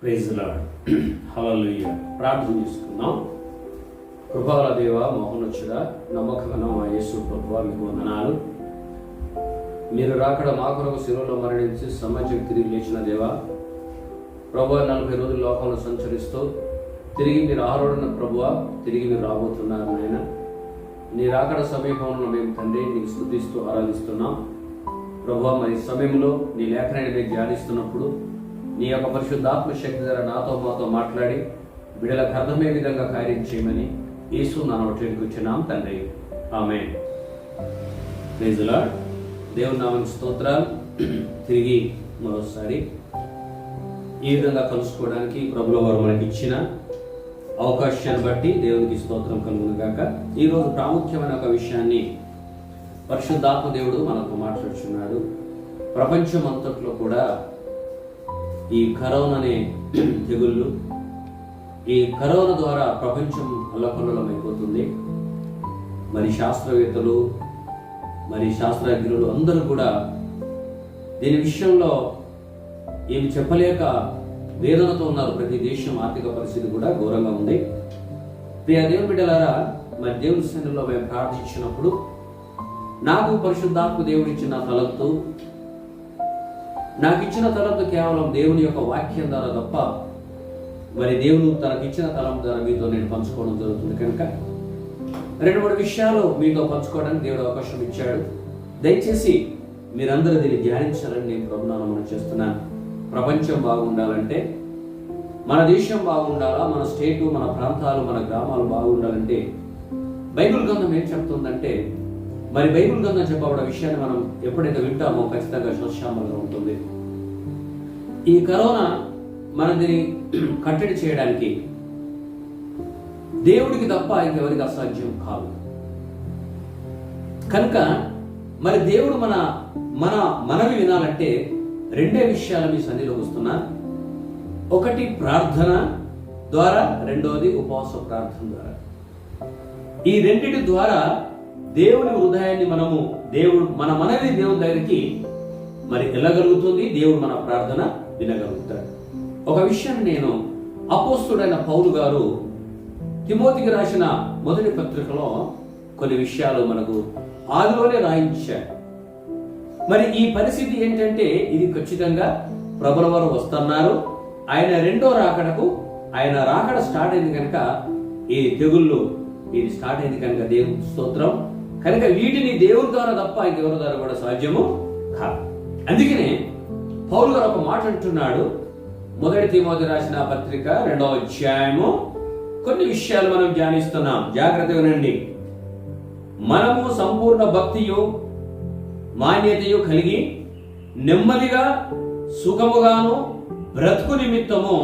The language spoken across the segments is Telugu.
Praise the lord. హల్లెలూయా. ప్రార్థన చేసుకుందాం. కృపాల దేవ, మహోన్నతుడా, నమ్మకమైన మా యేసు ప్రభువా, మీకు వందనాలు. మీరు రాకడ మా కొరకు శిలువలో మరణించి సమాజం తిరిగి లేచిన దేవా, ప్రభువా, 40 రోజులు లోకంలో సంచరిస్తూ తిరిగి మీరు ఆరోడన ప్రభువా, తిరిగి మీరు రాబోతున్నారు నాయన. నీ రాకడ సమీపంలో మేము తండ్రి నీకు స్తుతిస్తూ ఆరాధిస్తున్నాం ప్రభువా. మరి సమయంలో నీ లేఖనాన్ని మేము ధ్యానిస్తున్నప్పుడు నీ యొక్క పరిశుద్ధాత్మ శక్తి ద్వారా నాతో మాతో మాట్లాడి బిడ్డలకు అర్థమయ్యే విధంగా కార్యం చేయమని యేసు నామములో వేడుకొంచున్నాం తండ్రి, ఆమేన్. Praise the lord. దేవుని నామానికి స్తోత్రాలు. తిరిగి మరోసారి ఈ విధంగా కలుసుకోవడానికి ప్రభువు వారు మనకి ఇచ్చిన అవకాశాన్ని బట్టి దేవునికి స్తోత్రం కలుగును గాక. ఈరోజు ప్రాముఖ్యమైన ఒక విషయాన్ని పరిశుద్ధాత్మ దేవుడు మనకు మాట్లాడుచున్నాడు. ప్రపంచం అంతట్లో కూడా ఈ కరోనా అనే తెగుళ్ళు, ఈ కరోనా ద్వారా ప్రపంచం అల్లకల్లోలమైపోతుంది. మరి శాస్త్రవేత్తలు, మరి శాస్త్రజ్ఞులు అందరూ కూడా దీని విషయంలో ఏమి చెప్పలేక వేదనతో ఉన్నారు. ప్రతి దేశం ఆర్థిక పరిస్థితి కూడా ఘోరంగా ఉంది. ప్రియ దేవుని బిడ్డలారా, మరి దేవుని సన్నిధిలో మేము ప్రార్థించినప్పుడు నాకు పరిశుద్ధాత్మ దేవుడు ఇచ్చిన తలంతు, నాకు ఇచ్చిన తలంతు కేవలం దేవుని యొక్క వాక్యం ద్వారా తప్ప మరి దేవుడు తనకిచ్చిన తలంపు ద్వారా మీతో నేను పంచుకోవడం జరుగుతుంది. కనుక 2-3 విషయాలు మీతో పంచుకోవడానికి దేవుడు అవకాశం ఇచ్చాడు. దయచేసి మీరందరూ దీన్ని ధ్యానించాలని నేను ప్రభునామమున చేస్తున్నాను. ప్రపంచం బాగుండాలంటే, మన దేశం బాగుండాలా, మన స్టేటు, మన ప్రాంతాలు, మన గ్రామాలు బాగుండాలంటే బైబిల్ గ్రంథం ఏం చెప్తుందంటే, మరి బైబిల్ గ్రంథం చెప్పబడే విషయాన్ని మనం ఎప్పుడైతే వింటామో ఖచ్చితంగా సశ్యామలంగా ఉంటుంది. ఈ కరోనా మనది కట్టడి చేయడానికి దేవుడికి తప్ప ఇంకెవరికి అసాధ్యం కాదు. కనుక మరి దేవుడు మనవి వినాలంటే 2 విషయాలు మీ సన్నిధిలో వస్తున్నా. ఒకటి ప్రార్థన ద్వారా, 2వది ఉపవాస ప్రార్థన ద్వారా. ఈ రెండిటి ద్వారా దేవుని హృదయాన్ని మన మనవి దేవుని దగ్గరికి మరి వెళ్ళగలుగుతుంది. దేవుడు మన ప్రార్థన వినగలుగుతాడు. ఒక విషయాన్ని నేను అపోస్తుడైన పౌలు గారు తిమోతికి రాసిన మొదటి పత్రికలో కొన్ని విషయాలు మనకు ఆదిలోనే రాయించారు. మరి ఈ పరిస్థితి ఏంటంటే, ఇది ఖచ్చితంగా ప్రభుల వారు వస్తున్నారు. ఆయన 2వ రాకడకు, ఆయన రాకడ స్టార్ట్ అయింది కనుక ఈ తెగుళ్ళు ఇది స్టార్ట్ అయింది కనుక దేవుని స్తోత్రం. కనుక వీటిని దేవుని ద్వారా తప్ప ఇంకెవరి ద్వారా కూడా సాధ్యము కాదు. అందుకనే పౌలు గారు ఒక మాట అంటున్నాడు. మొదటి తిమోతి రాసిన పత్రిక 2వ అధ్యాయము కొన్ని విషయాలు మనం ధ్యానిస్తున్నాం. జాగ్రత్తగా వినండి. మనము సంపూర్ణ భక్తియు మాన్యతయు కలిగి నెమ్మదిగా సుఖముగాను బ్రతుకు నిమిత్తము,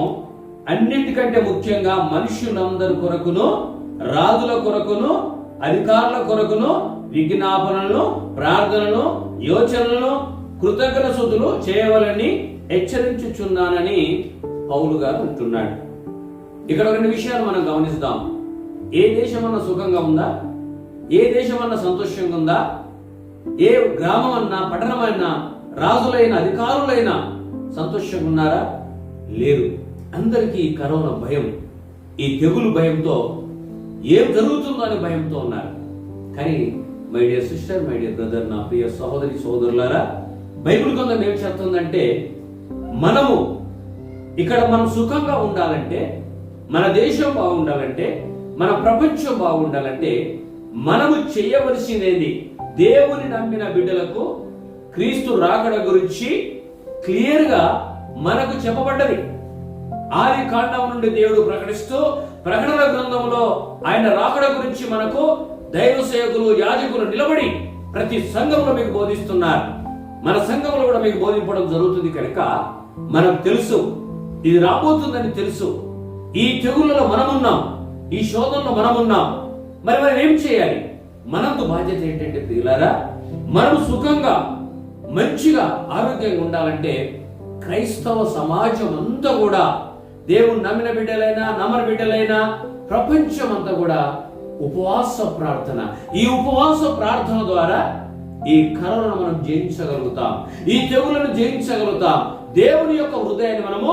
అన్నిటికంటే ముఖ్యంగా మనుషులందరి కొరకును, రాజుల కొరకును, అధికారుల కొరకును విజ్ఞాపనలను, ప్రార్థనలను, యోచనలను, కృతజ్ఞత స్తుతులు చేయవలని హెచ్చరించుచున్నానని పౌలు గారు అంటున్నాడు. ఇక్కడ 2 విషయాలు మనం గమనిస్తాం. ఏ దేశమన్నా సుఖంగా ఉందా? ఏ దేశమన్నా సంతోషంగా ఉందా? ఏ గ్రామం అన్నా, పట్టణమైనా, రాజులైన, అధికారులైన సంతోషంగా ఉన్నారా? లేరు. అందరికీ కరోనా భయం, ఈ తెగులు భయంతో ఏం జరుగుతుందో అనే భయంతో ఉన్నారు. కానీ my dear sister, my dear brother, నా ప్రియ సహోదరి సోదరులారా, బైబిల్ గ్రంథం ఏం చెప్తుందంటే, మనం సుఖంగా ఉండాలంటే, మన దేశం బాగుండాలంటే, మన ప్రపంచం బాగుండాలంటే మనము చేయవలసినది దేవుని నమ్మిన బిడ్డలకు క్రీస్తు రాకడ గురించి క్లియర్గా మనకు చెప్పబడ్డది. ఆది కాండం నుండి దేవుడు ప్రకటిస్తూ ప్రకటన గ్రంథంలో ఆయన రాకడ గురించి మనకు దైవ సేవకులు, యాజకులు నిలబడి ప్రతి సంఘంలో మీకు బోధిస్తున్నారు. మన సంఘంలో కూడా మీకు బోధించడం జరుగుతుంది. కనుక మనకు తెలుసు ఇది రాబోతుందని తెలుసు. ఈ తెగుళ్ళలో మనమున్నాం, ఈ శోధనలో మనమున్నాం. మరి మనం ఏం చేయాలి? మనకు బాధ్యత ఏంటంటే ప్రియులారా, మనం సుఖంగా, మంచిగా, ఆరోగ్యంగా ఉండాలంటే క్రైస్తవ సమాజం అంతా కూడా, దేవుని నమ్మిన బిడ్డలైనా, నమ్మని బిడ్డలైనా, ప్రపంచం అంతా కూడా ఉపవాస ప్రార్థన, ఈ ఉపవాస ప్రార్థన ద్వారా ఈ కరోనాను మనం జయించగలుగుతాం, ఈ తెగులను జయించగలుగుతాం. దేవుని యొక్క హృదయాన్ని మనము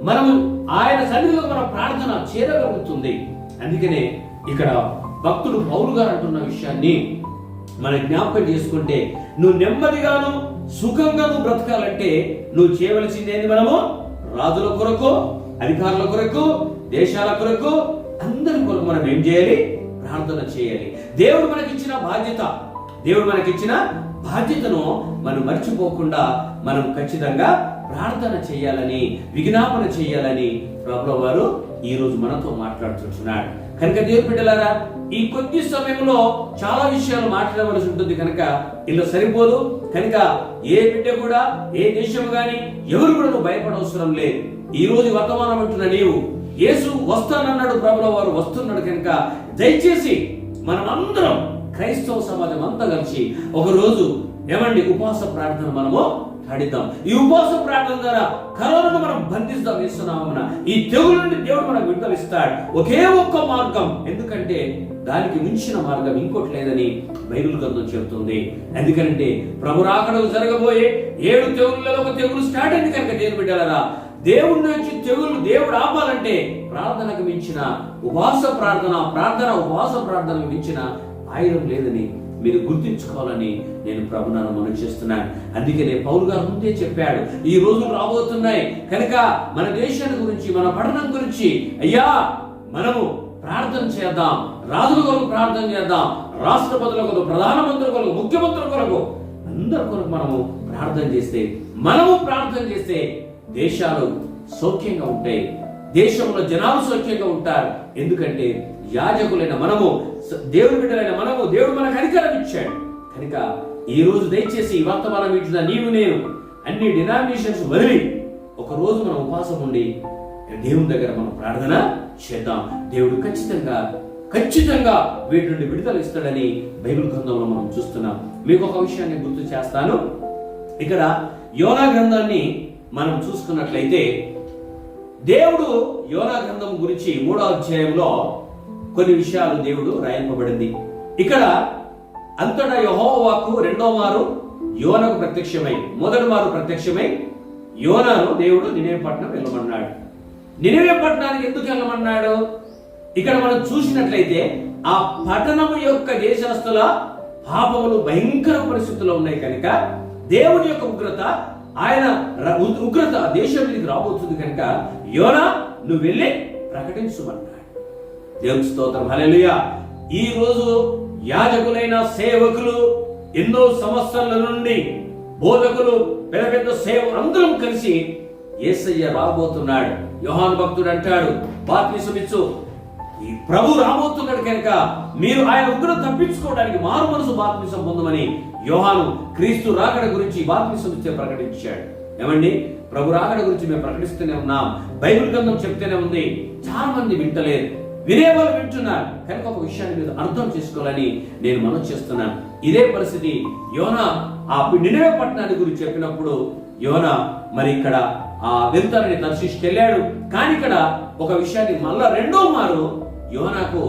మనము ఆయన సన్నిధిలో మన ప్రార్థన చేరగలుగుతుంది. అందుకనే ఇక్కడ భక్తుడు పౌలు గారు అంటున్న విషయాన్ని మన జ్ఞాపకం చేసుకుంటే, నువ్వు నెమ్మదిగాను సుఖంగాను బ్రతకాలంటే నువ్వు చేయవలసిందేంది? మనము రాజుల కొరకు, అధికారుల కొరకు, దేశాల కొరకు, అందరి కొరకు మనం ఏం చేయాలి? ప్రార్థన చేయాలి. దేవుడు మనకిచ్చిన బాధ్యతను మనం మర్చిపోకుండా మనం ఖచ్చితంగా ప్రార్థన చేయాలని, విజ్ఞాపన చేయాలని ప్రభువు వారు ఈ రోజు మనతో మాట్లాడుతున్నాడు. కనుక దేవుని బిడ్డలారా, ఈ కొద్ది సమయంలో చాలా విషయాలు మాట్లాడవలసి ఉంటుంది కనుక ఇలా సరిపోదు. కనుక ఏ బిడ్డ కూడా, ఏ దేశం గాని ఎవరు కూడా నువ్వు భయపడవసరం లేదు. ఈ రోజు వర్తమానం అంటున్న నీవు, యేసు వస్తానన్నాడు, ప్రభువు వారు వస్తున్నాడు. కనుక దయచేసి మనం అందరం, క్రైస్తవ సమాజం అంతా కలిసి ఒక రోజు ఉపవాస ప్రార్థన మనము అడిద్దాం. ఈ ఉపవాస ప్రార్థన ద్వారా కరోనాను మనం బంధిస్తాం. ఇస్తున్నామన్న ఈ తెగుల నుండి దేవుడు మనకు విడుదలిస్తాడు. ఒకే ఒక్క మార్గం, ఎందుకంటే దానికి మించిన మార్గం ఇంకోటి లేదని బైబిల్ గ్రంథం చెబుతుంది. ఎందుకంటే ప్రభు రాకడకు జరగబోయే 7 తెగుళ్ళలో ఒక తెగులు స్టార్ట్ అయింది. కనుక దేవుని బిడ్డలారా, దేవుడి నుంచి తెగులు దేవుడు ఆపాలంటే ప్రార్థనకు మించిన ఉపవాస ప్రార్థనకు మించిన ఆయుధం లేదని మీరు గుర్తించుకోవాలని నేను ప్రభునాను మనం చేస్తున్నాను. అందుకనే పౌలు గారు ముందే చెప్పాడు, ఈ రోజులు రాబోతున్నాయి కనుక మన దేశాన్ని గురించి, మన పట్టణం గురించి అయ్యా మనము ప్రార్థన చేద్దాం. రాజుల కొరకు ప్రార్థన చేద్దాం, రాష్ట్రపతుల కొరకు, ప్రధానమంత్రుల కొరకు, ముఖ్యమంత్రుల కొరకు, అందరి కొరకు మనము ప్రార్థన చేస్తే దేశాలు సౌఖ్యంగా ఉంటాయి, దేశంలో జనాలు సౌఖ్యంగా ఉంటారు. ఎందుకంటే యాజకులైన మనము, దేవుడి బిడ్డలైన మనము, దేవుడు మనకు అధికారం ఇచ్చాడు. కనుక ఈ రోజు దయచేసి ఈ వర్తమానం ఇచ్చిన నీవు నేను అన్ని డినామినేషన్స్ వదిలి ఒక రోజు మనం ఉపవాసం ఉండి దేవుని దగ్గర మనం ప్రార్థన చేద్దాం. దేవుడు ఖచ్చితంగా వీటి నుండి విడుదల ఇస్తాడని బైబిల్ గ్రంథంలో మనం చూస్తున్నాం. మీకు ఒక విషయాన్ని గుర్తు చేస్తాను. ఇక్కడ యోనా గ్రంథాన్ని మనం చూసుకున్నట్లయితే, దేవుడు యోనా గ్రంథం గురించి 3వ అధ్యాయంలో కొన్ని విషయాలు దేవుడు రాయింపబడింది. ఇక్కడ అంతటా యెహోవా వాక్కు 2వ మారు యోనాకు ప్రత్యక్షమై, మొదటి మారు ప్రత్యక్షమై యోనాను దేవుడు నినెవె పట్టణం వెళ్ళమన్నాడు. నినెవె పట్టణానికి ఎందుకు వెళ్ళమన్నాడు? ఇక్కడ మనం చూసినట్లయితే ఆ పట్టణము యొక్క దేశస్తుల పాపములు భయంకర పరిస్థితుల్లో ఉన్నాయి కనుక దేవుని యొక్క ఉగ్రత దేశం మీదకి రాబోతుంది. కనుక యోనా నువ్వు వెళ్ళి ప్రకటించమన్నాడు. దేవుని స్తోత్రం, హల్లెలూయా. ఈ రోజు యాజకులైన సేవకులు, ఎన్నో సంవత్సరాల నుండి బోధకులు, పెద్ద సేవకులు అందరం కలిసి యేసయ్య రాబోతున్నాడు. యోహాను భక్తుడు అంటాడు, బాప్తిసమిచ్చు, ఈ ప్రభు రాబోతున్నాడు కనుక మీరు ఆయన ఉగ్రత తప్పించుకోవడానికి మారు మనసు బాప్తిసం పొందమని యోహాను క్రీస్తు రాకడ గురించి బాప్తిసం ఇచ్చే ప్రకటించాడు. ఏమండి, ప్రభు రాకడ గురించి మేము ప్రకటిస్తూనే ఉన్నాం, బైబిల్ గ్రంథం చెప్తూనే ఉంది. చాలా మంది వింటలేరు, వినేవాళ్ళు వింటున్నారు. కనుక ఒక విషయాన్ని మీరు అర్థం చేసుకోవాలని నేను మనం చేస్తున్నాను. ఇదే పరిస్థితి యోనా ఆ నినెవె పట్టణాన్ని గురించి చెప్పినప్పుడు యోనా మరి ఇక్కడ వెళ్తానని తర్షీషుకి వెళ్ళాడు. కానీ ఇక్కడ ఒక విషయాన్ని మళ్ళా 2వ మారు యోనాకు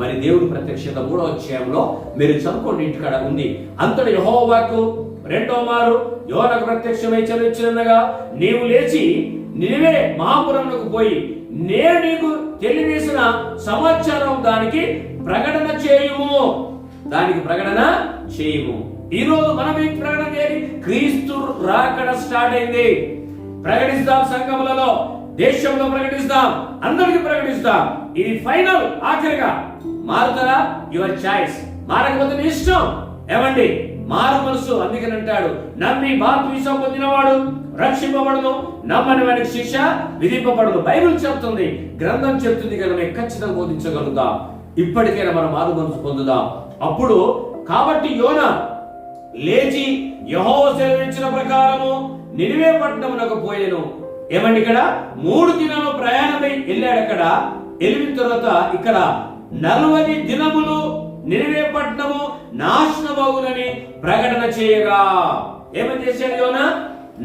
మరి దేవుడు ప్రత్యక్షత 3వ అధ్యాయంలో మీరు చదువుకోండి, ఇంటికాడ ఉంది. అంతటి యెహోవా వాక్కు 2వ మారు యోనాకు ప్రత్యక్షమై చెలుచున్నగా, నీవు లేచి నినెవె మహాపురమునకు పోయి నేను నీకు తెలియజేసిన సమాచారం దానికి ప్రకటన చేయుము. ఈ రోజు మనం ఏం ప్రకటన చేయాలి? క్రీస్తు రాకడ స్టార్ట్ అయింది. ప్రకటిస్తాం, సంఘములలో, దేశంలో ప్రకటిస్తాం, అందరికి ప్రకటిస్తాం. ఇది ఫైనల్, ఆఖరిగా. మారుతారా? Your choice. మారకపోతే నీ ఇష్టం. ఏమండి, మారు మనసు. అందుకని అంటాడు, నమ్మి బాప్తిసం పొందినవాడు రక్షింపబడను, నమ్మని వారికి శిక్ష విధింపబడను. బైబిల్ చెప్తుంది, గ్రంథం చెప్తుంది కనుక మేము ఖచ్చితంగా బోధించగలుగుతాం. ఇప్పటికైనా మనం మారు మనసు పొందుదాం. అప్పుడు కాబట్టి యోనా లేచి యెహోవా సెలవిచ్చిన ప్రకారము నినెవె పట్టణమునకు పోయెను. ఏమండి, ఇక్కడ 3 దినాలు ప్రయాణమై వెళ్ళాడు. అక్కడ వెళ్ళిన తర్వాత ఇక్కడ 40 దినములు నినెవె పట్టణము నాశనమగునని ప్రకటన చేయగా, ఏమని చేశాడు యోనా?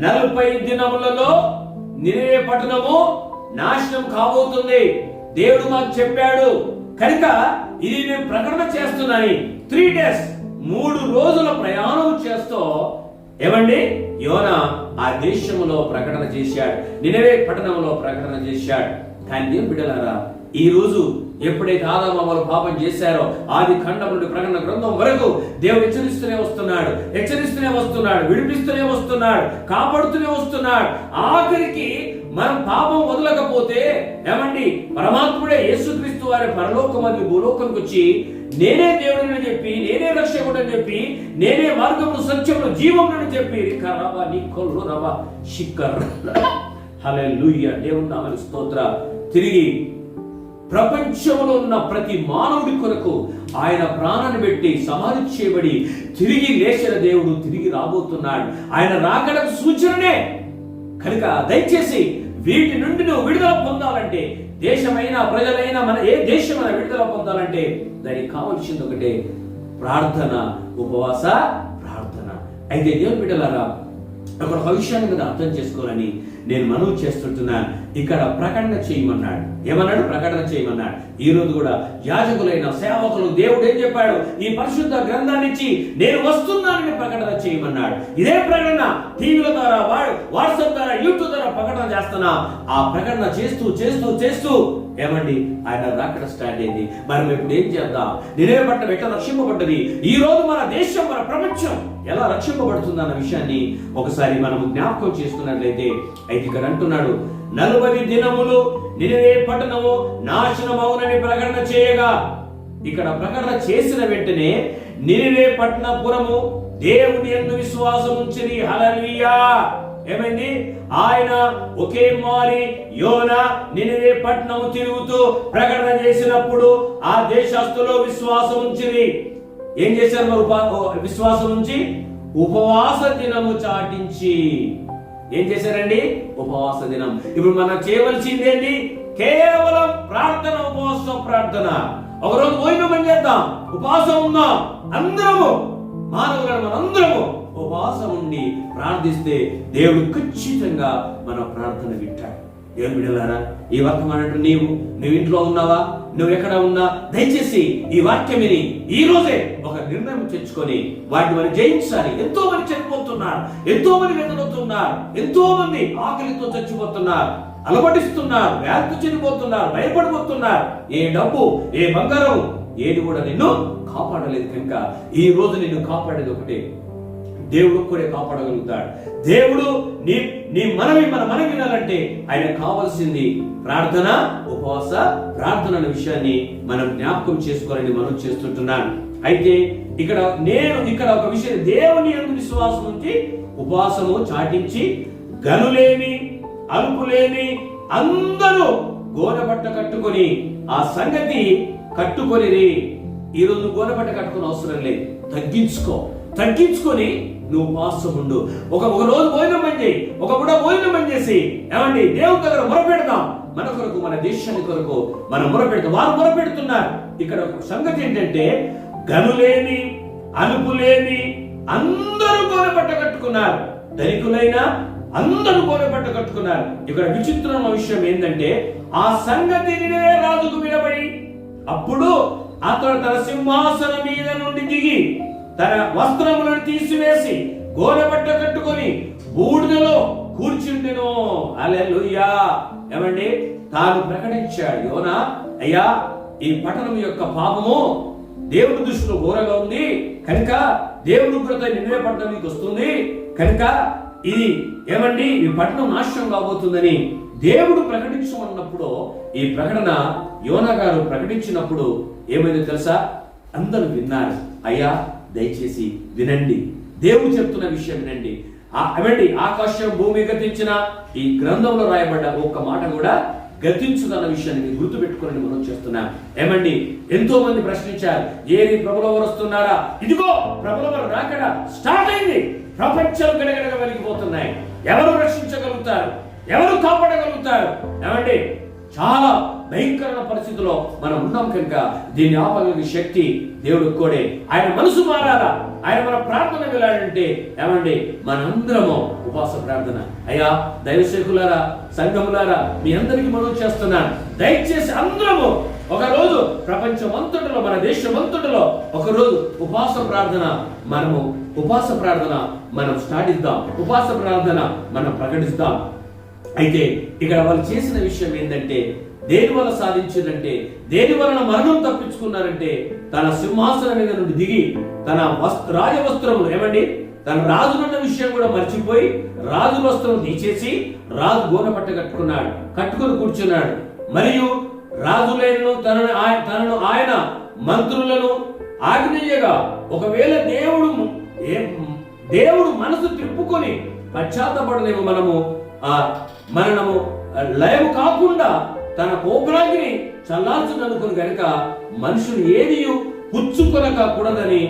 40 దినములలో నినెవె పట్టణము నాశనం కాబోతుంది. దేవుడు మాకు చెప్పాడు కనుక ఇది నేను ప్రకటన చేస్తున్నాను. 3 days 3 రోజుల ప్రయాణం చేస్తూ ఏమండి, యోనా ఆ దేశంలో ప్రకటన చేశాడు, నినవే పట్టణంలో ప్రకటన చేశాడు. కానీ దేవుని బిడ్డలారా, ఈ రోజు ఎప్పుడైతే ఆదాము అవ్వలు పాపం చేశారో ఆది ఖండం నుండి ప్రకటన గ్రంథం వరకు దేవుడు హెచ్చరిస్తూనే వస్తున్నాడు, విడిపిస్తూనే వస్తున్నాడు, కాపాడుతూనే వస్తున్నాడు. ఆఖరికి మనం పాపం వదలకపోతే ఏమండి, పరమాత్ముడే యేసుక్రీస్తు వారి పరలోకం మరియు భూలోకంకి వచ్చి నేనే దేవుడిని చెప్పి, నేనే రక్షకుడని చెప్పి, నేనే మార్గమును సత్యమును జీవమును చెప్పి హల్లెలూయా, దేవుని నామమునకు స్తోత్రం. తిరిగి ప్రపంచంలో ఉన్న ప్రతి మానవుడి కొరకు ఆయన ప్రాణాన్ని పెట్టి సమాధి చేయబడి తిరిగి లేచిన దేవుడు తిరిగి రాబోతున్నాడు. ఆయన రాకడకు సూచననే కనుక దయచేసి వీటి నుండి నువ్వు విడుదల పొందాలంటే, దేశమైనా ప్రజలైనా మన ఏ దేశమైనా విడుదల పొందాలంటే దానికి కావలసింది ఒకటే, ప్రార్థన, ఉపవాస ప్రార్థన. అయితే దేవుని బిడ్డలారా, అక్కడ ఒక విషయాన్ని కదా అర్థం చేసుకోవాలని నేను మనవి చేస్తుంటున్నాను. ఇక్కడ ప్రకటన చేయమన్నాడు. ఏమన్నాడు? ప్రకటన చేయమన్నాడు. ఈ రోజు కూడా యాజకులైన సేవకులు దేవుడు ఏం చెప్పాడు? ఈ పరిశుద్ధ గ్రంథాన్ని ఇచ్చి నేను వస్తున్నానని ప్రకటన చేయమన్నాడు. ఇదే ప్రకటన టీవీల ద్వారా, వాట్సాప్ ద్వారా, యూట్యూబ్ ద్వారా ప్రకటన చేస్తున్నా. ఆ ప్రకటన చేస్తూ చేస్తూ చేస్తూ ఏమండి, ఆయన రాకడ స్టార్ట్ అయింది. మనం ఇప్పుడు ఏం చేద్దాం? నినవే పట్టణం ఎట్లా రక్షింపబడ్డది, ఈ రోజు మన దేశం, మన ప్రపంచం ఎలా రక్షింపబడుతుంది అన్న విషయాన్ని ఒకసారి మనం జ్ఞాపకం చేసుకున్నట్లయితే, అయితే ఇక్కడ అంటున్నాడు, 40 దినములు నినవే పట్టణము నాశనమవునని ప్రకటన చేయగా, ఇక్కడ ప్రకటన చేసిన వెంటనే నినవే పట్టణపురము దేవుని యందు విశ్వాసం ఉంచిరి. హల్లెలూయా. ఏమైంది? ఆయన ఒకే మారి యోనా నినవే పట్టణము తిరుగుతూ ప్రకటన చేసినప్పుడు ఆ దేశస్తులు విశ్వాసం ఉంచిరి. ఏం చేశారు? విశ్వాసం ఉంచి ఉపవాస దినము చాటించి ఏం చేశారండి? ఉపవాస దినం. ఇప్పుడు మనం చేయవలసింది ఏంటి? కేవలం ప్రార్థన, ఉపవాసం ప్రార్థన. ఒకరోజు భోజనం చేద్దాం, ఉపవాసం ఉందాం. అందరము మానవులను మనందరము ఉపవాసం ఉండి ప్రార్థిస్తే దేవుడు ఖచ్చితంగా మన ప్రార్థన వింటాడు. దేవుని బిడ్డలారా, ఈ వర్తమానం నీవు ఇంట్లో ఉన్నావా, నువ్వు ఎక్కడ ఉన్నా, దయచేసి ఈ వాక్యం విని ఈ రోజే ఒక నిర్ణయం తెచ్చుకొని వాటిని మనం జయించాలి. ఎంతో మంది చనిపోతున్నారు, ఎంతో మంది వెతులుతున్నారు, ఎంతో మంది ఆకలితో చచ్చిపోతున్నారు, అలమటిస్తున్నారు, వ్యాధి చనిపోతున్నారు, భయపడిపోతున్నారు. ఏ డబ్బు, ఏ బంగారం, ఏది కూడా నిన్ను కాపాడలేదు. కనుక ఈ రోజు నిన్ను కాపాడేది ఒకటే, దేవుడు కూడా కాపాడగలుగుతాడు. దేవుడు మన మనవి వినాలంటే ఆయన కావాల్సింది ప్రార్థన, ఉపవాస ప్రార్థన అనే విషయాన్ని మనం జ్ఞాపకం చేసుకోవాలని మనం చేస్తుంటున్నాను. అయితే ఇక్కడ ఒక విషయం, దేవుని యందు విశ్వాసం ఉంచి ఉపవాసము చాటించి గనులేని అలుపులేని అందరూ గోనబట్ట కట్టుకొని ఆ సంగతి కట్టుకొని. ఈరోజు గోనబట్ట కట్టుకుని అవసరం లేదు, తగ్గించుకొని నువ్వు ఉపవాసం ఉండు. ఒక రోజు భోజనం పని చేయి, ఒక పూట భోజనం పని చేసి ఏమండి దేవుని దగ్గర మొరపెడదాం. మన కొరకు, మన దేశాన్ని కొరకు మనం మొరపెడతాం. వారు మొరపెడుతున్నారు. ఇక్కడ ఒక సంగతి ఏంటంటే, గనులేని అలుపులేని అందరూ గోనబట్ట కట్టుకున్నారు. ధనికులైనా అందరూ గోనబట్ట కట్టుకున్నారు. ఇక్కడ విచిత్రమైన విషయం ఏంటంటే, ఆ సంగతి నినవే రాజుకు వినబడి అప్పుడు అతడు తన సింహాసనం మీద నుండి దిగి తన వస్త్రములను తీసివేసి గోనబట్ట కట్టుకొని బూడిదలో కూర్చుండెను. హల్లెలూయా. ఏమండి, తాను ప్రకటించాడు, యోనా, అయ్యా, ఈ పట్టణం యొక్క పాపము దేవుడి దృష్టిలో ఘోరంగా ఉంది కనుక దేవుని ఉగ్రత నినవే పట్టణానికి వస్తుంది కనుక ఇది ఏమండి, ఈ పట్టణం నాశనం కాబోతుందని దేవుడు ప్రకటించమన్నప్పుడు, ఈ ప్రకటన యోనా గారు ప్రకటించినప్పుడు ఏమైందో తెలుసా? అందరూ విన్నారు. అయ్యా, దయచేసి వినండి, దేవుడు చెప్తున్న విషయం వినండి. ఏమండి, ఆకాశం భూమి గతించిన ఈ గ్రంథంలో రాయబడ్డ ఒక్క మాట కూడా గతించుదన్న విషయాన్ని గుర్తు పెట్టుకోవాలని మనం చేస్తున్నాం. ఏమండి, ఎంతో మంది ప్రశ్నించారు, ఏది ప్రభువు వస్తున్నారా? ఇదిగో ప్రభువు రాకడ స్టార్ట్ అయింది. ప్రపంచం గడగడగా వెలిగిపోతున్నాయి. ఎవరు రక్షించగలుగుతారు? ఎవరు కాపాడగలుగుతారు? ఏమండి, చాలా భయంకరమైన పరిస్థితిలో మనం ఉన్నాం కనుక దీన్ని ఆపగలిగే శక్తి దేవుడికి కూడా. ఆయన మనసు మారాలా, ఆయన మన ప్రార్థన వెళ్ళాలంటే ఏమండి, మనందరము ఉపవాస ప్రార్థన. అయ్యా, దైవసేకులారా, సంఘములారా, మీ అందరికీ మనం చేస్తున్నాను, దయచేసి అందరము ఒకరోజు ప్రపంచమంతటిలో, మన దేశమంతటిలో ఒకరోజు ఉపవాస ప్రార్థన మనం స్టార్ట్ ఇద్దాం. ఉపవాస ప్రార్థన మనం ప్రకటిస్తాం. అయితే ఇక్కడ వాళ్ళు చేసిన విషయం ఏంటంటే, దేని వల్ల సాధించిందంటే, దేని వలన మరణం తప్పించుకున్నారంటే, తన సింహాసనం మీద నుండి దిగి తన రాజవస్త్రములు ఏమండి, తన రాజునున్న విషయం కూడా మర్చిపోయి రాజు వస్త్రం తీసేసి రాజు గోనపట్ట కట్టుకుని కూర్చున్నాడు. మరియు రాజులను తనను ఆయన మంత్రులను ఆజ్ఞయ్యగా, ఒకవేళ దేవుడు మనసు తిప్పుకొని పశ్చాత్తపడలేము, మనము లయము కాకుండా తన కోపరాగ్ని చల్లార్చుననుకుని గనుక మనుషులు ఏది పుచ్చుకొనకూడదని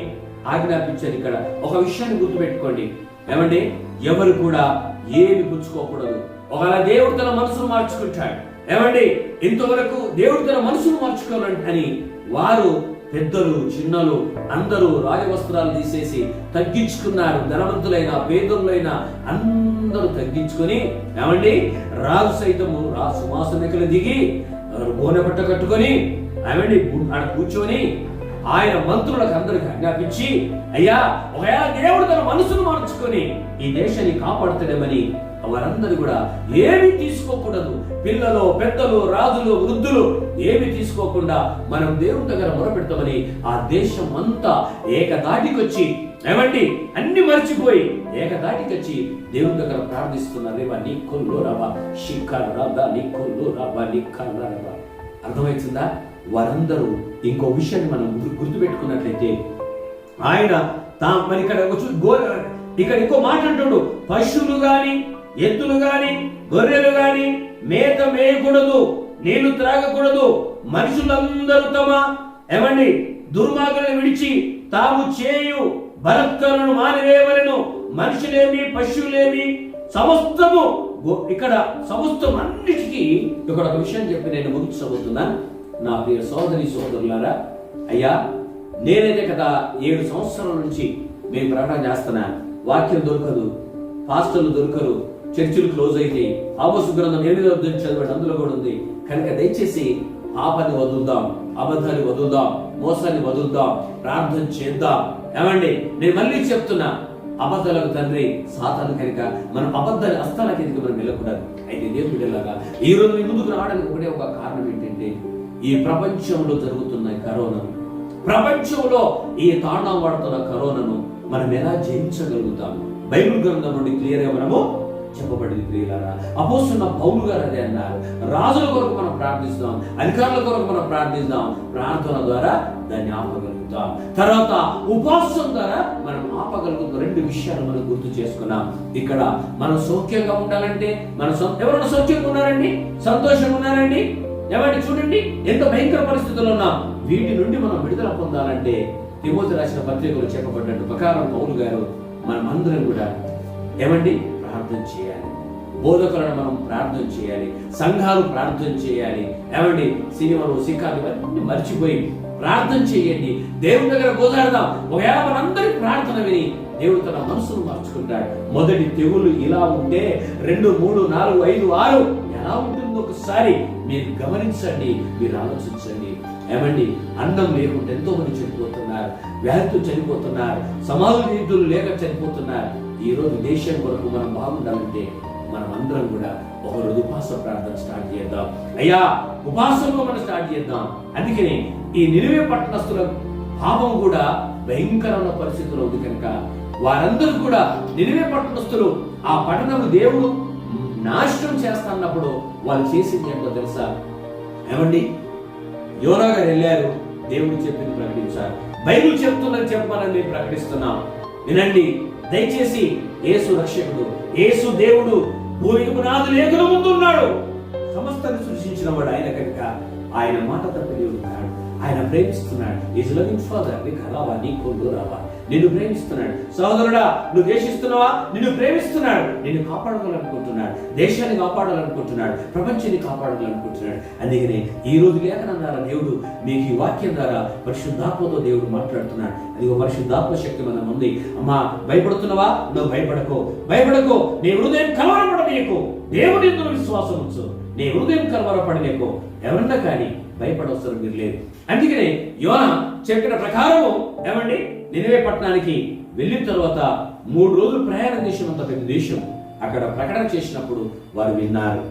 ఆజ్ఞాపించారు. ఇక్కడ ఒక విషయాన్ని గుర్తుపెట్టుకోండి ఏమండి, ఎవరు కూడా ఏమి పుచ్చుకోకూడదు. ఒకవేళ దేవుడు తన మనసును మార్చుకుంటాడు ఏమండి, ఇంతవరకు దేవుడు తన మనసును మార్చుకోవాలని వారు పెద్దలు చిన్నలు అందరూ రాజవస్త్రాలు తీసేసి తగ్గించుకున్నారు. ధనవంతులైన పేదలైన అందరూ తగ్గించుకొని ఏమండి, రాజు సైతము సింహాసనమున దిగి గోనెపట్ట కట్టుకొని ఏమండి ఆడ కూర్చొని ఆయన మంత్రులకు అందరికి ఆజ్ఞాపించి, అయ్యా ఒకవేళ దేవుడు తన మనసును మార్చుకొని ఈ దేశాన్ని కాపాడుతాడేమని వారందరూ కూడా ఏమి తీసుకోకూడదు. పిల్లలు, పెద్దలు, రాజులు, వృద్ధులు ఏమి తీసుకోకుండా మనం దేవుని దగ్గర మొరపెడతామని ఆ దేశం అంతా ఏకదాటికొచ్చి ఏమండి అన్ని మర్చిపోయి ఏకదాటికొచ్చి దేవుని దగ్గర ప్రార్థిస్తున్నారు. అర్థమవుతుందా? వారందరూ ఇంకో విషయాన్ని మనం గుర్తుపెట్టుకున్నట్లయితే, ఆయన మరి ఇక్కడ ఇంకో మాట అంటాడు, పశువులు గాని ఎద్దులు గాని గొర్రెలు గాని మేత మేయకూడదు, నీళ్లు త్రాగకూడదు. మనుషులందరూ తమ ఏమండి దుర్మార్గులను విడిచి తాము చేయు బలత్కారులను మానివేయవలెను. మనుషులేమి పశువులేమి సమస్తము, ఇక్కడ సమస్తం అన్నిటికీ ఇక్కడ ఒక విషయం చెప్పి నేను ముగించబోతున్నా. నా ప్రియ సోదరి సోదరులారా, అయ్యా నేనైతే కదా 7 సంవత్సరాల నుంచి మేము ప్రకటన చేస్తున్నా. వాక్యం దొరకదు, పాస్టర్లు దొరకరు, చర్చిలు క్లోజ్ అయితే. ఆమోసు గ్రంథం 8వ అధ్యాయం చదవండి, అందులో కూడా ఉంది. కనుక దయచేసి పాపాన్ని వదులుదాం, అబద్ధాన్ని వదులుదాం, మోసాన్ని వదులుదాం, ప్రార్థన చేద్దాం. ఏమండి నేను మళ్ళీ చెప్తున్నా, అబద్ధాలకు తండ్రి సాతాను. కనుక మనం అబద్ధాన్ని అస్తాల కిందకి మనం వెళ్ళకూడదు. అయితే దేవుని బిడ్డలాగా ఈ రోజు మీ ముందుకు రావడానికి ఒకటే ఒక కారణం ఏంటంటే, ఈ ప్రపంచంలో జరుగుతున్న కరోనా, ప్రపంచంలో ఈ తాండవం పడుతున్న కరోనాను మనం ఎలా జయించగలుగుతాం? బైబిల్ గ్రంథం నుండి క్లియర్ గా మనము చెప్పబడింది. ప్రియులారా, అపోస్తలుడైన పౌలు గారు అదే అన్నారు, రాజుల కొరకు మనం ప్రార్థిస్తాం, అధికారుల కొరకు మనం ప్రార్థిస్తాం. ప్రార్థన ద్వారా దాన్ని ఆపగలుగుతాం. తర్వాత ఉపవాసం ద్వారా మనం ఆపగలుగుతాం. 2 విషయాలు మనం గుర్తు చేసుకున్నాం. ఇక్కడ మనం సౌఖ్యంగా ఉండాలంటే ఎవరైనా సౌఖ్యంగా ఉన్నారండి, సంతోషంగా ఉన్నారండి? ఏమంటే చూడండి ఎంత భయంకర పరిస్థితుల్లో ఉన్నాం. వీటి నుండి మనం విడుదల పొందాలంటే తిమోతి రాసిన పత్రికలో చెప్పబడ్డట్టు ప్రకారం పౌలు గారు మనం అందరం కూడా ఏమండి ప్రార్థన చేయాలి. బోధకులను మనం ప్రార్థన చేయాలి, సంఘాలు ప్రార్థన చేయాలి. ఏమండి సినిమాలు సికాలు ఇవన్నీ మర్చిపోయి ప్రార్థన చేయండి, దేవుని దగ్గర గోదాడదాం. ఒకవేళ మనందరి ప్రార్థన విని దేవుడు తన మనసును మార్చుకుంటాడు. మొదటి తెగులు ఇలా ఉంటే 2, 3, 4, 5, 6 ఎలా ఉంటుందో ఒకసారి మీరు గమనించండి, మీరు ఆలోచించండి. ఏమండి అన్నం లేకుండా ఎంతో మంది చనిపోతున్నారు, వ్యాధితో చనిపోతున్నారు, సమాజ నీతులు లేక చనిపోతున్నారు. ఈ రోజు దేశం కొరకు మనం బాగుండాలంటే మనం అందరం కూడా ఒకరోజు ఉపవాస ప్రార్థన స్టార్ట్ చేద్దాం. అయ్యా ఉపవాసంలో మనం స్టార్ట్ చేద్దాం. అందుకని ఈ నినివే పట్టణస్థుల పాపం కూడా భయంకరమైన పరిస్థితుల్లో ఉంది. కనుక వారందరూ కూడా నినివే పట్టణస్థులు ఆ పట్టణం దేవుడు నాశనం చేస్తున్నప్పుడు వాళ్ళు చేసింది ఏంటో తెలుసా? ఏమండి యోనా గారు వెళ్ళారు, దేవుడు చెప్పింది ప్రకటించారు. బైబిల్ చెప్తున్నది చెప్పాలని మేము ప్రకటిస్తున్నాం. వినండి దయచేసి. యేసు రక్షకుడు, యేసు దేవుడు, భూమికి పునాదులు ఏగుల ముందు ఉన్నాడు. సమస్తాన్ని సృష్టించిన వాడు ఆయన. కనుక ఆయన మాట తప్ప దేవుడు కాడు. ఆయన ప్రేమిస్తున్నాడు. Is loving father. నీకు అలావా, నీకు రావా, నిన్ను ప్రేమిస్తున్నాడు. సహోదరుడా నువ్వు ద్వేషిస్తున్నావా? నిన్ను ప్రేమిస్తున్నాడు. నిన్ను కాపాడాలనుకుంటున్నాడు, దేశాన్ని కాపాడాలనుకుంటున్నాడు, ప్రపంచాన్ని కాపాడాలనుకుంటున్నాడు. అందుకనే ఈ రోజు లేఖనం ద్వారా దేవుడు మీకు ఈ వాక్యం ద్వారా పరిశుద్ధాత్మతో దేవుడు మాట్లాడుతున్నాడు. అదిగో పరిశుద్ధాత్మ శక్తి మనం ఉంది. అమ్మా భయపడుతున్నావా? నువ్వు భయపడకో. నీ హృదయం కలవరపడనీయకు. దేవుని యందు విశ్వాసం ఉంచు. నీ హృదయం కలవరపడనీయకు. ఎవరన్నా కానీ భయపడవసరం మీరు లేదు. అందుకనే యోనా చెప్పిన ప్రకారము ఏమండి నినివే పట్టణానికి వెళ్ళిన తర్వాత 3 రోజులు ప్రయాణం దేశం, అంత పెద్ద దేశం. అక్కడ ప్రకటన చేసినప్పుడు వారు విన్నారు.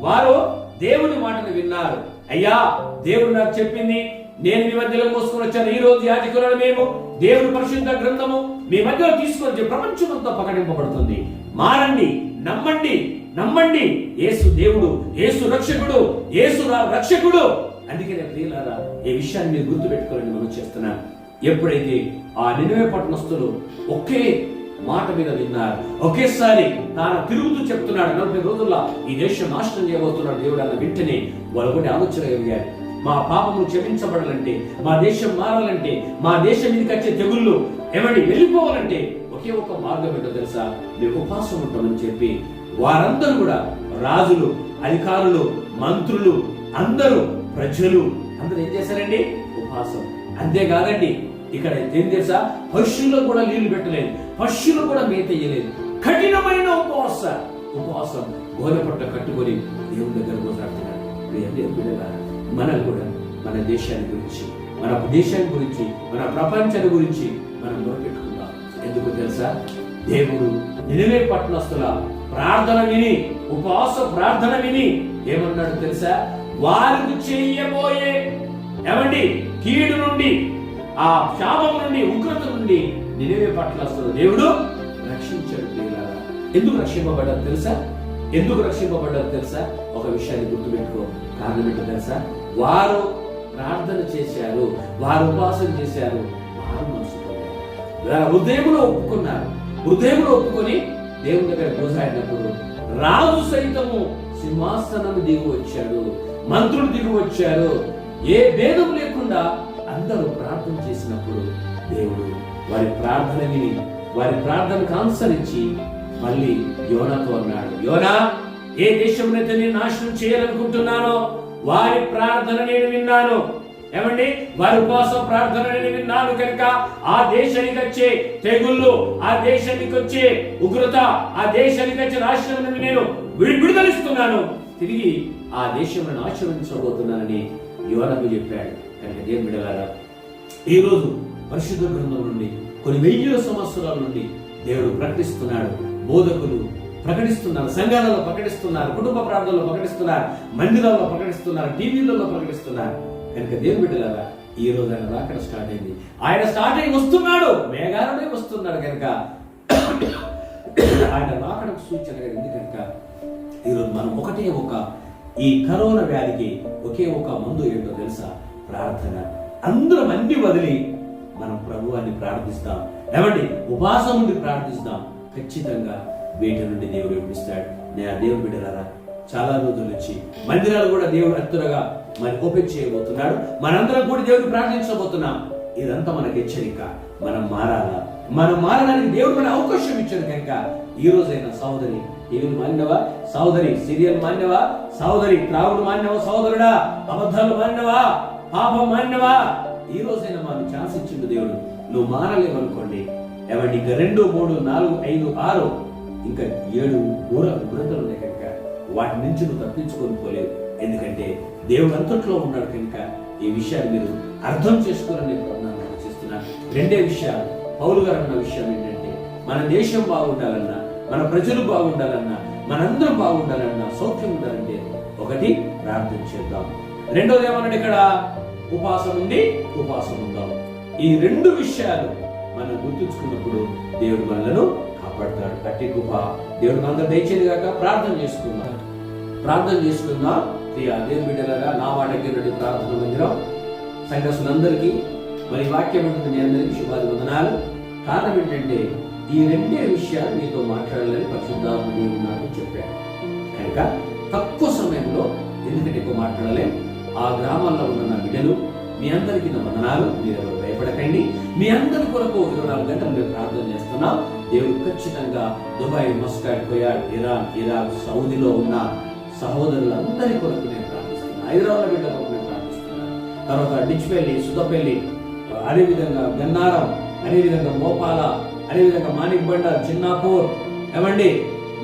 వారు దేవుని మాటను విన్నారు. అయ్యా, దేవుడు నాకు చెప్పింది, నేను మీ మధ్యలో మోసుకొని వచ్చాను. ఈ రోజు యాజకులను మేము దేవుని పరిశుద్ధ గ్రంథము మీ మధ్యలో తీసుకొని ప్రపంచమంతా ప్రకటింపబడుతుంది. మారండి, నమ్మండి. యేసు దేవుడు, యేసు రక్షకుడు, యేసు రక్షకుడు. అందుకనే ప్రియులారా, ఈ విషయాన్ని మీరు గుర్తుపెట్టుకోవాలని మనం చేస్తున్నాం. ఎప్పుడైతే ఆ నినివే పట్టణస్థులు ఒకే మాట మీద విన్నారు, ఒకేసారి తాను తిరుగుతూ చెప్తున్నాడు, 40 రోజుల్లో ఈ దేశం నాశనం చేయబోతున్నాడు దేవుడు అన్న వెంటనే వాళ్ళు ఒకటి ఆలోచన కలిగారు. మా పాపములు క్షమించబడాలంటే, మా దేశం మారాలంటే, మా దేశం మీదకి వచ్చే తెగుళ్ళు ఏమండి వెళ్ళిపోవాలంటే ఒకే ఒక మార్గం ఏంటో తెలుసా? మేము ఉపవాసం ఉంటామని చెప్పి వారందరూ కూడా, రాజులు, అధికారులు, మంత్రులు, అందరూ, ప్రజలు అందరూ ఏం చేశారండి? ఉపవాసం. అంతేకాదండి, ఇక్కడ ఏం తెలుసా? పశువులు కూడా నీళ్లు పెట్టలేదు, పశువులు కూడా మేత వేయలేదు. కఠినమైన ఉపవాసం గోనెపట్ట కట్టుకొని దేవుని దగ్గర పోరాడుతున్నాడు. మనం కూడా మన దేశాన్ని గురించి, మన ప్రపంచాన్ని గురించి మనం మొదలుపెట్టుకుందాం. ఎందుకు తెలుసా? దేవుడు నినివే పట్టణస్థుల ప్రార్థన విని, ఉపవాస ప్రార్థన విని ఏమన్నాడు తెలుసా? వారికి చేయబోయే ఏమండి కీడు నుండి, ఆ శాపం నుండి, ఉగ్రత నుండి నినివే పట్టణస్థుల దేవుడు రక్షించాడు. ఎందుకు రక్షింపబడ్డారు తెలుసా? ఒక విషయాన్ని గుర్తుపెట్టుకో. కారణం ఏంటో తెలుసా? వారు ప్రార్థన చేశారు, వారు ఉపవాసం చేశారు, వారు మనసుకున్నారు, హృదయంలో ఒప్పుకొని దేవుని దగ్గర గోసాడినప్పుడు రాజు సైతము సింహాసనం దిగి వచ్చాడు, మంత్రులు దిగి వచ్చారు. ఏ భేదం లేకుండా అందరూ ప్రార్థన చేసినప్పుడు దేవుడు వారి ప్రార్థన విని, వారి ప్రార్థనకు అనుసరించి మళ్ళీ యోనాతో అన్నాడు, యోనా, ఏ దేశంలో నేను నాశనం చేయాలనుకుంటున్నానో వారి ప్రార్థన నేను విన్నాను. ఏమండి, వారి ఉపవాస ప్రార్థన నేను విన్నాను కనుక ఆ దేశానికి వచ్చే తెగుళ్ళు, ఆ దేశానికి వచ్చే ఉగ్రత, ఆ దేశానికి వచ్చే నాశనం నుండి నేను విడుదలిస్తున్నాను. తిరిగి ఆ దేశంలో ఆశీర్వదించబోతున్నానని యోనాకు చెప్పాడు. కనుక దేవుని బిడ్డలారా, ఈ రోజు పరిశుద్ధ గ్రంథం నుండి కొన్ని 1000 సంవత్సరాల నుండి దేవుడు ప్రకటిస్తున్నాడు. బోధకులు ప్రకటిస్తున్నారు, సంఘాలలో ప్రకటిస్తున్నారు, కుటుంబ ప్రార్థనలో ప్రకటిస్తున్నారు, మందిరాల్లో ప్రకటిస్తున్నారు, టీవీలలో ప్రకటిస్తున్నారు. కనుక దేవుని బిడ్డలారా, ఈ రోజు ఆయన రాకడ స్టార్ట్ అయింది. ఆయన స్టార్ట్ అయి వస్తున్నాడు, మేఘాలనే వస్తున్నాడు. కనుక ఆయన రాకడకు సూచన ఉంది. కనుక ఈరోజు మనం ఈ కరోనా వ్యాధికి ఒకే ఒక మందు ఏంటో తెలుసా? ప్రార్థన. అందరం అన్ని వదిలి మనం ప్రభువాన్ని ప్రార్థిస్తాం. ఏమండి, ఉపవాసం నుండి ప్రార్థిస్తాం. ఖచ్చితంగా వీటి నుండి దేవుడు విడిపిస్తాడు. నేను దేవుని బిడ్డలారా, చాలా రోజుల నుంచి మందిరాలు కూడా దేవుడు అత్తురగా మరి ఓపెన్ చేయబోతున్నాడు. మనందరం కూడా దేవుడు ప్రార్థించబోతున్నాం. ఇదంతా మనకి హెచ్చరిక. మనం మారడానికి దేవుడు మన అవకాశం ఇచ్చాడు. కనుక ఈ రోజైనా సహోదరి టీవీలు మాన్యవా, సహోదరి సీరియల్ మాన్యవా, సహోదరి త్రాగుడు మాన్యవా, సహోదరుడా అబద్ధాలు మాన్యవా, పాపం మాన్యవా, ఈ రోజైనా మనకు ఛాన్స్ ఇచ్చిండు దేవుడు. నువ్వు మారలేవనుకోండి, ఏమండి, ఇంకా 2, 3, 4, 5, 6 ఇంకా 7 ఉగ్రతలు ఉన్నాయి. కనుక వాటి నుంచి నువ్వు తప్పించుకొని పోలేవు. ఎందుకంటే దేవుడు అంతట్లో ఉన్నాడు. కనుక ఈ విషయాన్ని మీరు అర్థం చేసుకోవాలని నేను ప్రయత్నం చేస్తున్నాను. 2 విషయాలు పౌలు గారు అన్న విషయం ఏంటంటే, మన దేశం బాగుండాలన్నా, మన ప్రజలు బాగుండాలన్నా, మనందరం బాగుండాలన్నా, సౌఖ్యం ఉండాలంటే 1 ప్రార్థన చేద్దాం. 2వది ఏమన్నాడు ఇక్కడ? ఉపవాసం ఉందాం. ఈ 2 విషయాలు మనం గుర్తుంచుకున్నప్పుడు దేవుడు మనలను కాపాడుతాడు. అట్టి కృప దేవుడు అందరూ దయచేది కాక ప్రార్థన చేసుకుందాం. దేవుని బిడ్డలారా, నా వాడకి ప్రార్థన మందిరం సంఘస్థులందరికీ మరి వాక్యం ఉంటుంది. మీ అందరికీ శుభాభివందనాలు. కారణం ఏంటంటే, ఈ 2 విషయాలు మీతో మాట్లాడాలని పరిశుద్ధాత్మ నాకు చెప్పాడు. కనుక తక్కువ సమయంలో, ఎందుకంటే ఎక్కువ మాట్లాడలేం, ఆ గ్రామాల్లో ఉన్న నా బిడ్డలు మీ అందరికీ నా వందనాలు. మీరెవరు భయపడకండి. మీ అందరి కొరకు 24 గంటలు మేము ప్రార్థన చేస్తున్నాం. దేవుడు ఖచ్చితంగా దుబాయ్, మస్కట్, కువైట్, ఇరాక్, సౌదీలో ఉన్న సహోదరులందరి కొరకు నేను ప్రార్థిస్తున్నాను. హైదరాబాద్ బిడ్డ కొరకు నేను ప్రార్థిస్తున్నాను. తర్వాత డిచ్పల్లి, సుద్దపల్లి, అదేవిధంగా గన్నారం, అదేవిధంగా మోపాల, అదేవిధంగా మాణిక్ బండర్, చిన్నాపూర్, ఏమండి,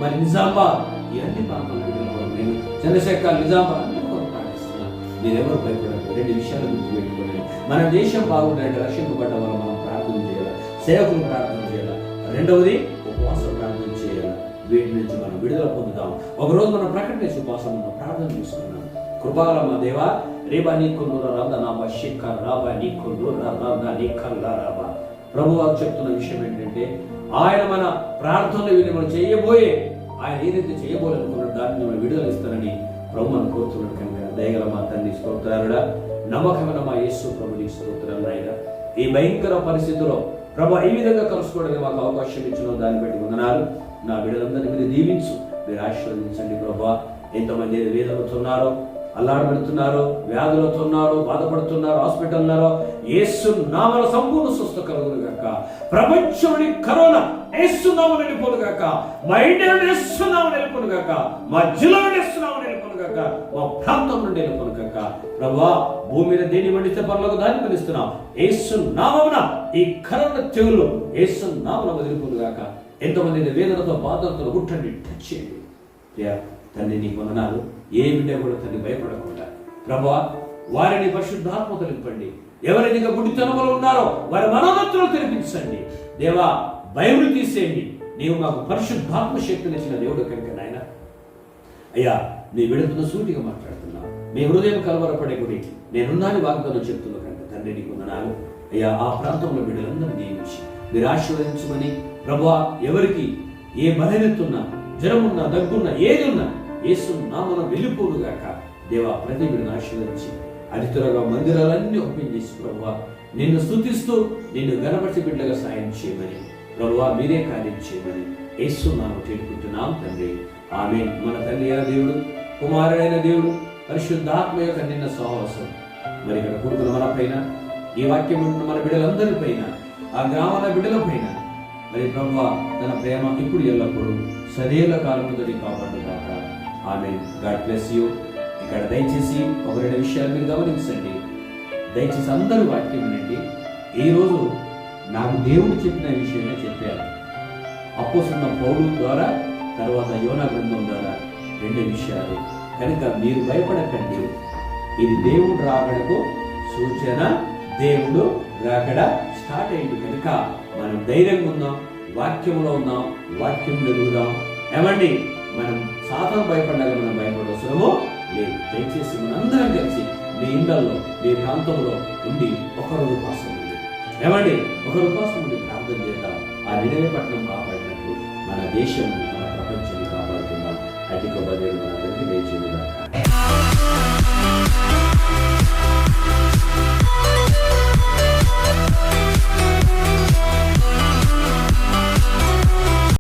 మరి నిజామాబాద్, ఇవన్నీ ప్రాంతాల బిడ్డల కొరకు నేను చంద్రశేఖర్, నిజామాబాద్ అందరి కొరకు ప్రార్థిస్తున్నాను. మీరెవరు భయపడదు. రెండు విషయాలు గుర్తుపెట్టుకోండి. మన దేశం బాగుండాలంటే రక్షింపబడ్డ వల్ల మనం ప్రార్థన చేయాలి, సేవకులు ప్రార్థన చేయాలి, రెండవది ఉపవాస ప్రార్థన చేయాలి. వీటి నుంచి మనం విడుదల పొందుతాం. ఒకరోజు మనం ప్రకటన చేసి ఉపవాసం ఉన్న ప్రార్థన చేసుకున్నాం. కృపాల మా దేవా రేబా నీకొండు రాబా శిఖ రాబా నీకొండు రాబా నీకల్లా రాబా. ప్రభు వారు చెప్తున్న విషయం ఏంటంటే ఆయన మన ప్రార్థనలు వీళ్ళు మనం చేయబోయే ఆయన ఏదైతే చేయబోలనుకున్నాడు దాన్ని మనం విడుదల ఇస్తానని ప్రభు మనం కోరుతున్నాడు. కనుక దయగల మా తండ్రి స్తోత్రాలుడా, నమ్మకమైన మా యేసు ప్రభుని స్తోత్రాలు. ఆయన ఈ భయంకర పరిస్థితిలో ప్రభు ఈ విధంగా కలుసుకోవడానికి మాకు అవకాశం ఇచ్చిన దాన్ని బట్టి వందనాలు. నా బిడ్డలందరినీ మీరు దీవించు, మీరు ఆశీర్వదించండి. ప్రభు ఎంతమంది వేదనతో ఉన్నారో, అల్లాడబడుతున్నారో, వ్యాధులతో ఉన్నారో, బాధపడుతున్నారో, హాస్పిటల్లో యేసు నామమున సంపూర్ణ స్వస్థత కలుగును గాక. ప్రపంచంలోని కరోనా యేసు నామమున వెళ్ళిపోను గాక. మా ఇండియాలో యేసు నామమున వెళ్ళిపోను గాక. మా జిల్లాలో యేసు నామమున వెళ్ళిపోను గాక. మా ప్రాంతం నుండి వెళ్ళిపోను గాక. ప్రభువా భూమి మీద దేని మండితే పరలోక దాన్ని పిలుస్తున్నాం. యేసు నామమున ఈ కరోనా తెగులు యేసు నామమున వదిలిపోను గాక. ఎంతమంది వేదనతో బాధలతో గుట్టండి టచ్ చేయండి. తండ్రి నీకు వందనాలు. ఏ బిడ్డ కూడా తండ్రి భయపడకుండా ప్రభువా వారిని పరిశుద్ధాత్మతో నింపండి. ఎవరైతే గుడితనములో ఉన్నారో వారి మనోన్నతులు తెరిపించండి. దేవా భయములు తీసేయండి. నీవు మాకు పరిశుద్ధాత్మ శక్తినిచ్చిన దేవుడు కనుక నాయన అయ్యా నీ విడుదల సూటిగా మాట్లాడుతున్నావు. మీ హృదయం కలవరపడే గుడి నేనున్నాని వాగ్దానం చెప్తున్నా కనుక తండ్రి నీకు వందనాలు. అయ్యా ఆ ప్రాంతంలో బిడ్డలందరూ నియమించి మీరు ఆశీర్వదించమని ప్రభువా ఎవరికి ఏ బలహీనతున్నా జ్వరమున్నా దగ్గున్నా ఏది ఉన్నా యేసు నామమున వెళ్ళిపోవుగాక. దేవా ప్రతి బిడ్డను ఆశీర్వదించి అతి త్వరగా మందిరాలన్నీ ఓపెన్ చేసి ప్రభువా నిన్ను స్తుతిస్తూ నిన్ను గణపతి బిడ్డగా సాయం చేయమని ప్రభువా మీరే కార్యం చేయమని యేసు నామమున వేడుకుంటున్నాం తండ్రి. ఆమేన్. మన తండ్రి అయిన దేవుడు, కుమారుడైన దేవుడు, పరిశుద్ధాత్మ యొక్క నిన్న సహవాసం మరి ఇక్కడ కూడుకున్న మన పైన, ఈ వాక్యం మన బిడ్డలందరి పైన, ఆ గ్రామాల బిడ్డల పైన మరి ప్రభువా తన ప్రేమ ఇప్పుడు ఎల్లప్పుడూ సదేల కాలముతో కాపాడుగాక. ఆమేన్. God bless you. ఇక్కడ దయచేసి ఒక రెండు విషయాలు మీరు గమనించండి. దయచేసి అందరూ వాక్యం వినండి. ఈరోజు నాకు దేవుడు చెప్పిన విషయమే చెప్పారు. అపోస్తలుడైన పౌలు ద్వారా, తర్వాత యోనా గ్రంథం ద్వారా రెండు విషయాలు. కనుక మీరు భయపడకండి. ఇది దేవుడు రాకడకు సూచన. దేవుడు రాకడ స్టార్ట్ అయింది కనుక మనం ధైర్యంగా ఉందాం, వాక్యంలో ఉందాం, వాక్యం ఎదుగుదాం. ఏమండి మనం సాతాను భయపడ్డాక మనం భయపడవసరమో లేదు. దయచేసి మనందరం కలిసి మీ ఇళ్లలో మీ ప్రాంతంలో ఉండి ఒకరోజు ఉపాసం ఉంది. ఏమండి ఒకరు ఉపాసం ఉండి ప్రార్థన చేద్దాం. ఆ నినవే పట్టణం కాపాడినట్టు మన దేశం మన ప్రపంచాన్ని కాపాడుకుందాం. అధిక బదులు మన దగ్గర